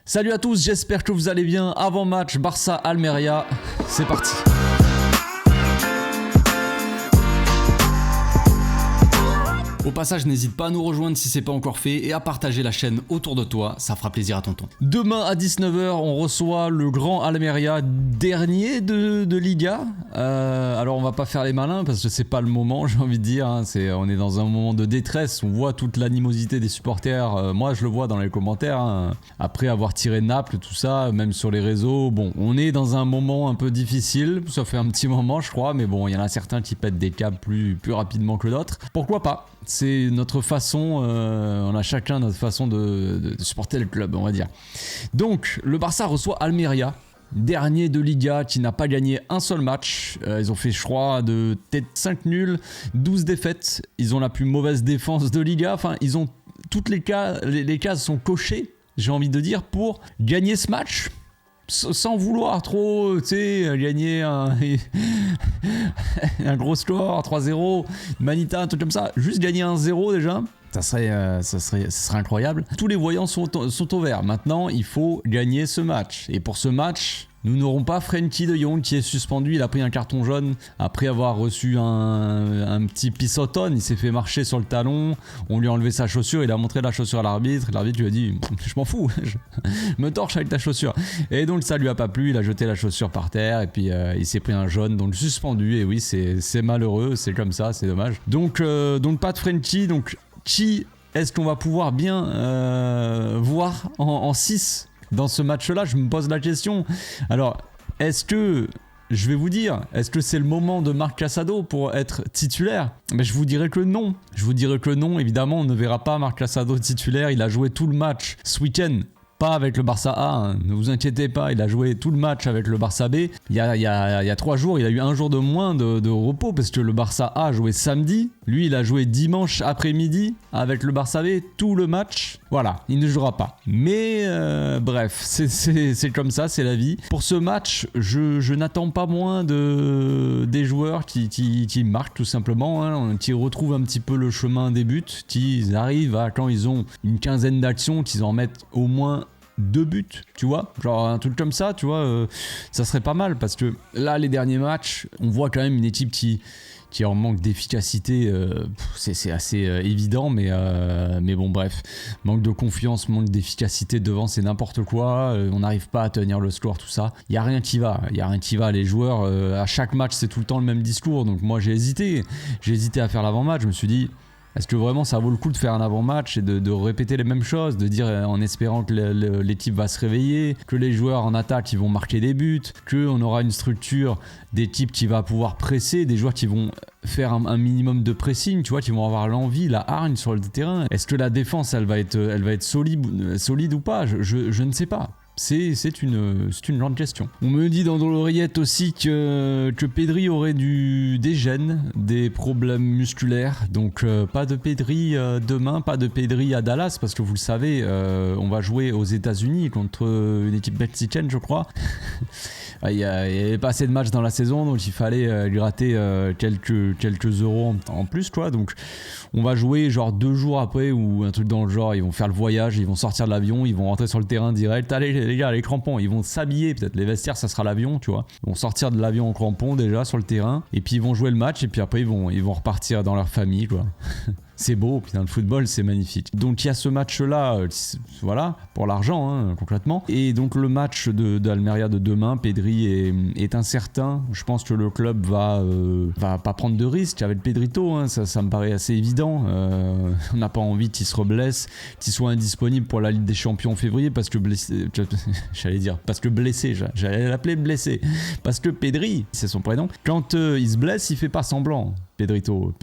Salut à tous, j'espère que vous allez bien. Avant match Barça-Almeria, c'est parti. Au passage, n'hésite pas à nous rejoindre si c'est pas encore fait et à partager la chaîne autour de toi, ça fera plaisir à tonton. Demain à 19h, on reçoit le grand Almeria, dernier de Liga. Alors on va pas faire les malins parce que c'est pas le moment, j'ai envie de dire. On est dans un moment de détresse, on voit toute l'animosité des supporters. Moi je le vois dans les commentaires. Après avoir tiré Naples, tout ça, même sur les réseaux. Bon, on est dans un moment un peu difficile, ça fait un petit moment je crois, mais bon, il y en a certains qui pètent des câbles plus rapidement que d'autres. Pourquoi pas ? C'est notre façon, on a chacun notre façon de supporter le club, on va dire. Donc, le Barça reçoit Almeria, dernier de Liga, qui n'a pas gagné un seul match. Ils ont fait, je crois, de peut-être 5 nuls, 12 défaites. Ils ont la plus mauvaise défense de Liga. Enfin, ils ont toutes les cases sont cochées, j'ai envie de dire, pour gagner ce match. Sans vouloir trop, tu sais, gagner un gros score, 3-0, Manita, un truc comme ça. Juste gagner 1-0 déjà, ça serait incroyable. Tous les voyants sont au vert. Maintenant, il faut gagner ce match. Et pour ce match, nous n'aurons pas Frenkie de Jong qui est suspendu. Il a pris un carton jaune après avoir reçu un petit pisotone. Il s'est fait marcher sur le talon. On lui a enlevé sa chaussure. Il a montré la chaussure à l'arbitre. L'arbitre lui a dit « Je m'en fous, je me torche avec ta chaussure. » Et donc ça lui a pas plu. Il a jeté la chaussure par terre. Et puis il s'est pris un jaune. Donc suspendu. Et oui, c'est malheureux. C'est comme ça. C'est dommage. Donc pas de Frenkie. Donc qui est-ce qu'on va pouvoir bien voir en 6 dans ce match-là? Je me pose la question. Alors, est-ce que c'est le moment de Marc Casado pour être titulaire? Mais je vous dirais que non. Évidemment, on ne verra pas Marc Casado titulaire. Il a joué tout le match ce week-end. Pas avec le Barça A, hein. Ne vous inquiétez pas, il a joué tout le match avec le Barça B. Il y a 3 jours, il a eu un jour de moins de repos parce que le Barça A a joué samedi. Lui, il a joué dimanche après-midi avec le Barça B, tout le match. Voilà, il ne jouera pas. Mais bref, c'est comme ça, c'est la vie. Pour ce match, je n'attends pas moins des joueurs qui marquent tout simplement, hein, qui retrouvent un petit peu le chemin des buts, qui arrivent à, quand ils ont une quinzaine d'actions, qu'ils en mettent au moins 2 buts, tu vois, genre un truc comme ça, tu vois, ça serait pas mal parce que là, les derniers matchs, on voit quand même une équipe qui est en manque d'efficacité, c'est assez évident, mais bon, bref, manque de confiance, manque d'efficacité devant, c'est n'importe quoi, on n'arrive pas à tenir le score, tout ça, il n'y a rien qui va, les joueurs, à chaque match, c'est tout le temps le même discours, donc moi j'ai hésité à faire l'avant-match, je me suis dit, est-ce que vraiment ça vaut le coup de faire un avant-match et de répéter les mêmes choses, de dire en espérant que l'équipe va se réveiller, que les joueurs en attaque ils vont marquer des buts, qu'on aura une structure d'équipe qui va pouvoir presser, des joueurs qui vont faire un minimum de pressing, tu vois, qui vont avoir l'envie, la hargne sur le terrain. Est-ce que la défense elle va être solide ou pas? Je ne sais pas. C'est une grande question. On me dit dans l'oreillette aussi que Pedri aurait des gènes, des problèmes musculaires. Donc pas de Pedri demain, pas de Pedri à Dallas parce que vous le savez, on va jouer aux États-Unis contre une équipe mexicaine, je crois. Il n'y avait pas assez de matchs dans la saison, donc il fallait gratter quelques euros en plus, quoi. Donc on va jouer genre 2 jours après ou un truc dans le genre. Ils vont faire le voyage, ils vont sortir de l'avion, ils vont rentrer sur le terrain direct. Allez les gars, les crampons, ils vont s'habiller, peut-être les vestiaires ça sera l'avion, tu vois. Ils vont sortir de l'avion en crampons déjà sur le terrain et puis ils vont jouer le match et puis après ils vont repartir dans leur famille, quoi. C'est beau, puis dans le football, c'est magnifique. Donc il y a ce match-là, voilà, pour l'argent, hein, concrètement. Et donc le match d'Almeria de demain, Pedri est incertain. Je pense que le club va pas prendre de risques avec Pedrito, hein, ça me paraît assez évident. On n'a pas envie qu'il se reblesse, qu'il soit indisponible pour la Ligue des Champions en février, parce que blessé, j'allais l'appeler blessé, parce que Pedri, c'est son prénom, quand il se blesse, il fait pas semblant. Pedrito,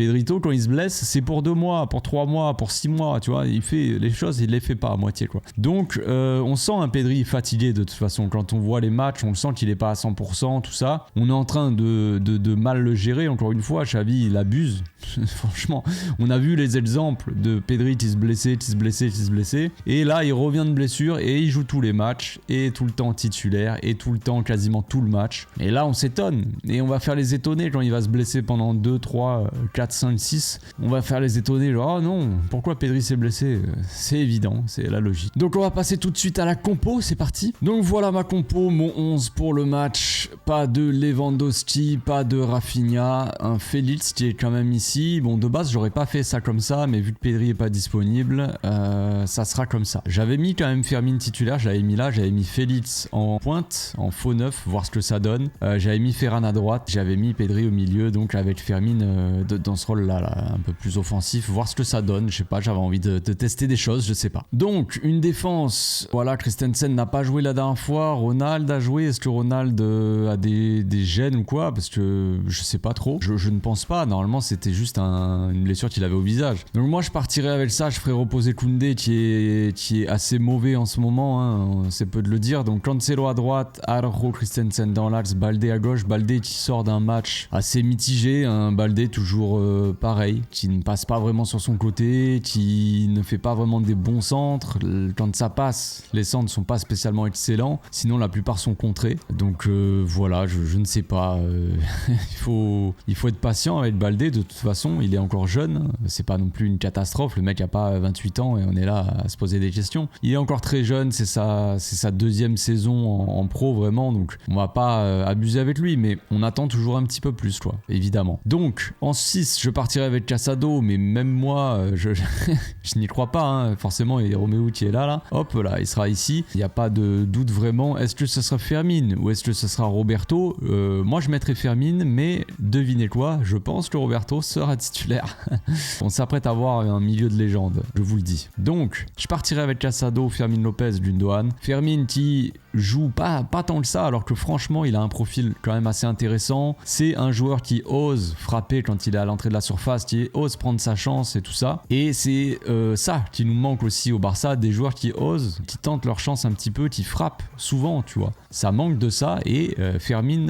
quand il se blesse, c'est pour 2 mois, pour 3 mois, pour 6 mois, tu vois, il fait les choses, il les fait pas à moitié, quoi. Donc, on sent un Pedri fatigué de toute façon. Quand on voit les matchs, on le sent qu'il est pas à 100%, tout ça. On est en train de mal le gérer, encore une fois, Xavi, il abuse. Franchement, on a vu les exemples de Pedri qui se blessait, et là, il revient de blessure, et il joue tous les matchs, et tout le temps titulaire, et tout le temps, quasiment tout le match. Et là, on s'étonne, et on va faire les étonner quand il va se blesser pendant 2, 3, 3, 4, 5, 6, on va faire les étonner, genre oh non, pourquoi Pedri s'est blessé? C'est évident, c'est la logique. Donc on va passer tout de suite à la compo, c'est parti. Donc voilà ma compo, mon 11 pour le match. Pas de Lewandowski, pas de Rafinha, un Félix qui est quand même ici. Bon, de base j'aurais pas fait ça comme ça, mais vu que Pedri est pas disponible, ça sera comme ça. J'avais mis quand même Fermin titulaire, j'avais mis là, j'avais mis Félix en pointe, en faux neuf, voir ce que ça donne. J'avais mis Ferran à droite, j'avais mis Pedri au milieu, donc avec Fermin dans ce rôle là, un peu plus offensif, voir ce que ça donne. Je sais pas, j'avais envie de tester des choses, je sais pas. Donc une défense, voilà, Christensen n'a pas joué la dernière fois, Ronald a joué. Est-ce que Ronald a des gènes ou quoi? Parce que je sais pas trop, je ne pense pas. Normalement c'était juste une blessure qu'il avait au visage. Donc moi je partirais avec ça, je ferais reposer Koundé qui est assez mauvais en ce moment, hein, c'est peu de le dire. Donc Cancelo à droite, Araujo, Christensen dans l'axe, Baldé à gauche. Baldé qui sort d'un match assez mitigé, un Baldé toujours pareil, qui ne passe pas vraiment sur son côté, qui ne fait pas vraiment des bons centres. Quand ça passe, les centres sont pas spécialement excellents, sinon la plupart sont contrés. Donc voilà, je ne sais pas, il faut être patient avec Baldé. De toute façon il est encore jeune, c'est pas non plus une catastrophe, le mec a pas 28 ans et on est là à se poser des questions. Il est encore très jeune, c'est sa deuxième saison en pro vraiment, donc on va pas abuser avec lui, mais on attend toujours un petit peu plus quoi, évidemment. Donc en 6 je partirai avec Casado, mais même moi je n'y crois pas, hein. Forcément il y a Roméo qui est là, hop là il sera ici, il n'y a pas de doute vraiment. Est-ce que ce sera Fermin ou est-ce que ce sera Roberto? Moi je mettrai Fermin, mais devinez quoi, je pense que Roberto sera titulaire. On s'apprête à avoir un milieu de légende, je vous le dis. Donc je partirai avec Casado, Fermin Lopez, Gundogan. Fermin qui joue pas tant que ça, alors que franchement il a un profil quand même assez intéressant. C'est un joueur qui ose frapper quand il est à l'entrée de la surface, qui ose prendre sa chance et tout ça. Et c'est ça qui nous manque aussi au Barça, des joueurs qui osent, qui tentent leur chance un petit peu, qui frappent souvent, tu vois. Ça manque de ça et Fermin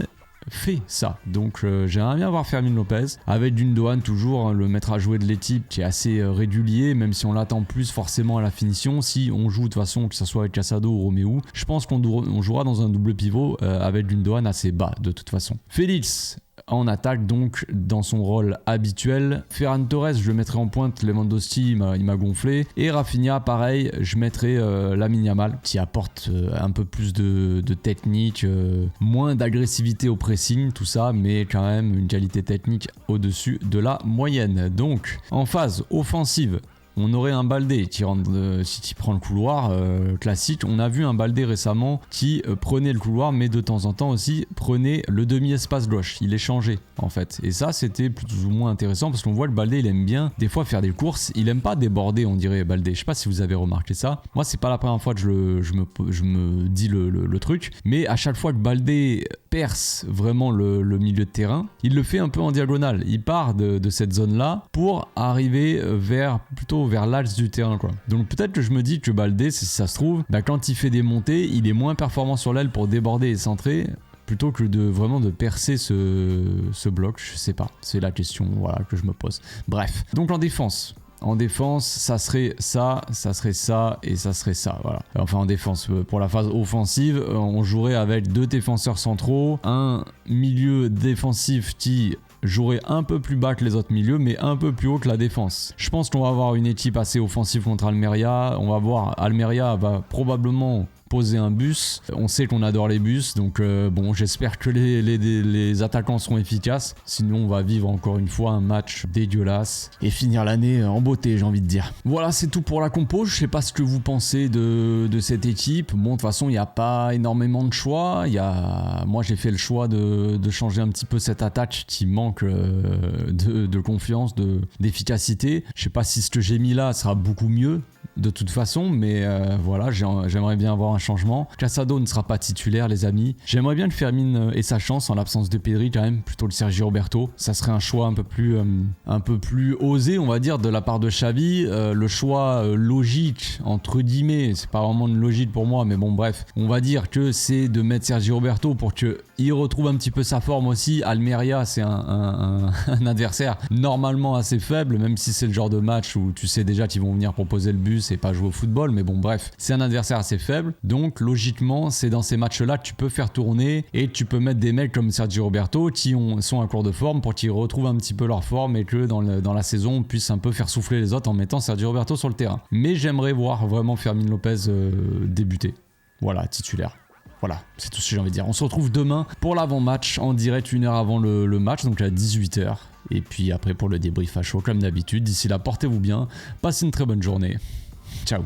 fait ça. Donc j'aimerais bien voir Fermin Lopez avec Gundogan toujours, hein, le maître à jouer de l'équipe qui est assez régulier, même si on l'attend plus forcément à la finition. Si on joue de toute façon, que ce soit avec Casado ou Roméo, je pense qu'on jouera dans un double pivot avec Gundogan assez bas de toute façon. Félix en attaque donc dans son rôle habituel. Ferran Torres je le mettrai en pointe, Lewandowski il m'a gonflé, et Rafinha pareil, je mettrai Lamine Yamal qui apporte un peu plus de technique, moins d'agressivité au pressing, tout ça, mais quand même une qualité technique au-dessus de la moyenne. Donc en phase offensive, on aurait un Baldé qui rentre, qui prend le couloir classique. On a vu un Baldé récemment qui prenait le couloir, mais de temps en temps aussi prenait le demi-espace gauche. Il échangeait en fait. Et ça, c'était plus ou moins intéressant parce qu'on voit que Baldé, il aime bien des fois faire des courses. Il aime pas déborder, on dirait Baldé. Je sais pas si vous avez remarqué ça. Moi, c'est pas la première fois que je me dis le truc. Mais à chaque fois que Baldé perce vraiment le milieu de terrain, il le fait un peu en diagonale. Il part de cette zone-là pour arriver plutôt vers l'axe du terrain quoi. Donc peut-être que je me dis que Baldé, si ça se trouve, quand il fait des montées, il est moins performant sur l'aile pour déborder et centrer, plutôt que vraiment de percer ce bloc. Je sais pas, c'est la question voilà, que je me pose. Bref, donc en défense, ça serait ça et ça serait ça, voilà. Enfin en défense, pour la phase offensive, on jouerait avec 2 défenseurs centraux, un milieu défensif qui jouerait un peu plus bas que les autres milieux, mais un peu plus haut que la défense. Je pense qu'on va avoir une équipe assez offensive contre Almeria. On va voir, Almeria va probablement poser un bus. On sait qu'on adore les bus, donc bon, j'espère que les attaquants seront efficaces. Sinon, on va vivre encore une fois un match dégueulasse et finir l'année en beauté, j'ai envie de dire. Voilà, c'est tout pour la compo. Je sais pas ce que vous pensez de cette équipe. Bon, de toute façon, il n'y a pas énormément de choix. Moi, j'ai fait le choix de changer un petit peu cette attaque qui manque de confiance, d'efficacité. Je sais pas si ce que j'ai mis là sera beaucoup mieux de toute façon, mais voilà, j'aimerais bien avoir un changement. Casado ne sera pas titulaire, les amis. J'aimerais bien que Fermin ait sa chance en l'absence de Pedri quand même, plutôt le Sergio Roberto. Ça serait un choix un peu plus osé, on va dire, de la part de Xavi. Le choix logique, entre guillemets, c'est pas vraiment une logique pour moi, mais bon, bref, on va dire que c'est de mettre Sergio Roberto pour qu'il retrouve un petit peu sa forme aussi. Almeria, c'est un adversaire normalement assez faible, même si c'est le genre de match où tu sais déjà qu'ils vont venir proposer le bus et pas jouer au football, mais bon bref, c'est un adversaire assez faible, donc logiquement c'est dans ces matchs-là que tu peux faire tourner et tu peux mettre des mecs comme Sergio Roberto qui sont à court de forme pour qu'ils retrouvent un petit peu leur forme et que dans la saison on puisse un peu faire souffler les autres en mettant Sergio Roberto sur le terrain. Mais j'aimerais voir vraiment Fermin Lopez débuter, voilà, titulaire. Voilà, c'est tout ce que j'ai envie de dire. On se retrouve demain pour l'avant-match en direct 1 heure avant le match, donc à 18h. Et puis après pour le débrief à chaud comme d'habitude. D'ici là, portez-vous bien, passez une très bonne journée. Ciao.